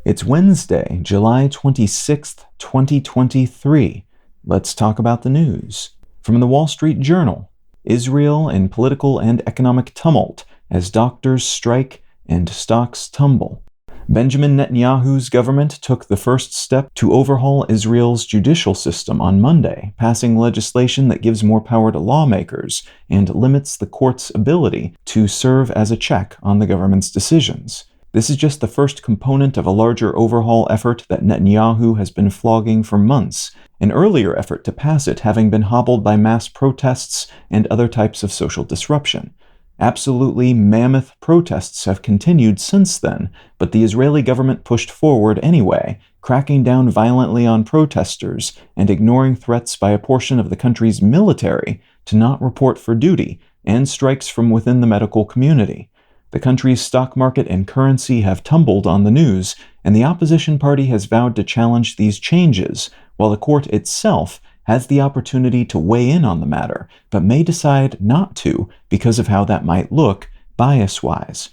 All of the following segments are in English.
It's Wednesday, July 26th, 2023. Let's talk about the news. From the Wall Street Journal, Israel in political and economic tumult as doctors strike and stocks tumble. Benjamin Netanyahu's government took the first step to overhaul Israel's judicial system on Monday, passing legislation that gives more power to lawmakers and limits the court's ability to serve as a check on the government's decisions. This is just the first component of a larger overhaul effort that Netanyahu has been flogging for months, an earlier effort to pass it having been hobbled by mass protests and other types of social disruption. Absolutely mammoth protests have continued since then, but the Israeli government pushed forward anyway, cracking down violently on protesters and ignoring threats by a portion of the country's military to not report for duty and strikes from within the medical community. The country's stock market and currency have tumbled on the news, and the opposition party has vowed to challenge these changes, while the court itself has the opportunity to weigh in on the matter, but may decide not to because of how that might look bias-wise.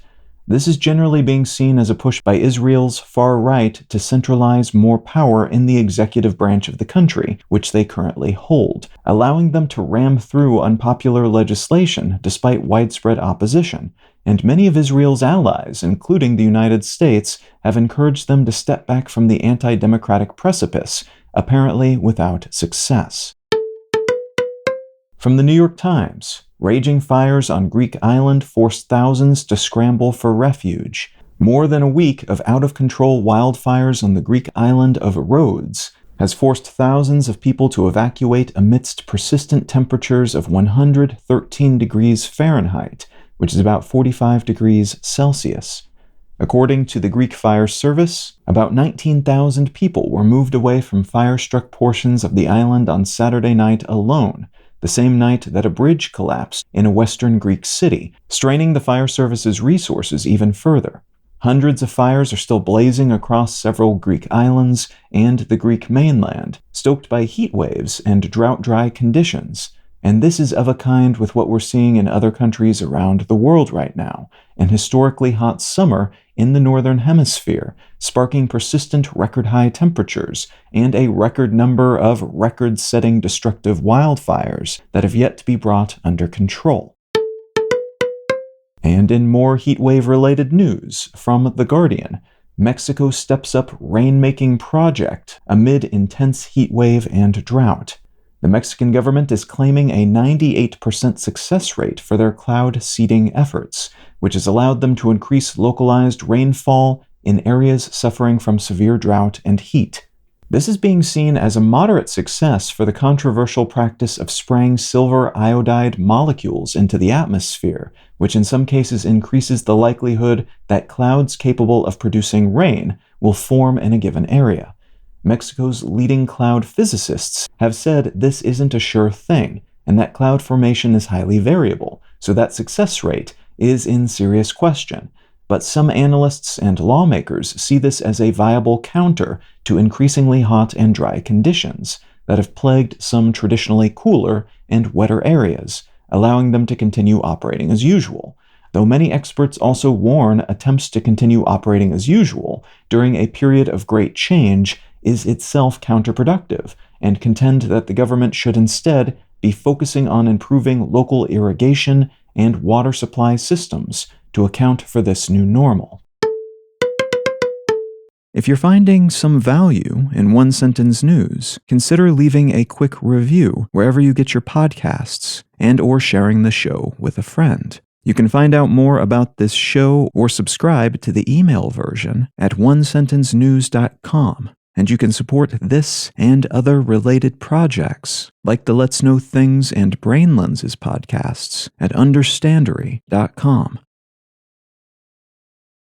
This is generally being seen as a push by Israel's far right to centralize more power in the executive branch of the country, which they currently hold, allowing them to ram through unpopular legislation despite widespread opposition. And many of Israel's allies, including the United States, have encouraged them to step back from the anti-democratic precipice, apparently without success. From the New York Times, raging fires on Greek island forced thousands to scramble for refuge. More than a week of out-of-control wildfires on the Greek island of Rhodes has forced thousands of people to evacuate amidst persistent temperatures of 113 degrees Fahrenheit, which is about 45 degrees Celsius. According to the Greek Fire Service, about 19,000 people were moved away from fire-struck portions of the island on Saturday night alone, the same night that a bridge collapsed in a western Greek city, straining the fire service's resources even further. Hundreds of fires are still blazing across several Greek islands and the Greek mainland, stoked by heat waves and drought-dry conditions. And this is of a kind with what we're seeing in other countries around the world right now, an historically hot summer in the Northern Hemisphere, sparking persistent record-high temperatures and a record number of record-setting destructive wildfires that have yet to be brought under control. And in more heatwave-related news from The Guardian, Mexico steps up rain-making project amid intense heatwave and drought. The Mexican government is claiming a 98% success rate for their cloud seeding efforts, which has allowed them to increase localized rainfall in areas suffering from severe drought and heat. This is being seen as a moderate success for the controversial practice of spraying silver iodide molecules into the atmosphere, which in some cases increases the likelihood that clouds capable of producing rain will form in a given area. Mexico's leading cloud physicists have said this isn't a sure thing, and that cloud formation is highly variable, so that success rate is in serious question. But some analysts and lawmakers see this as a viable counter to increasingly hot and dry conditions that have plagued some traditionally cooler and wetter areas, allowing them to continue operating as usual. Though many experts also warn attempts to continue operating as usual during a period of great change is itself counterproductive, and contend that the government should instead be focusing on improving local irrigation and water supply systems to account for this new normal. If you're finding some value in One Sentence News, consider leaving a quick review wherever you get your podcasts and/or sharing the show with a friend. You can find out more about this show or subscribe to the email version at onesentencenews.com. And you can support this and other related projects, like the Let's Know Things and Brain Lenses podcasts at understandery.com.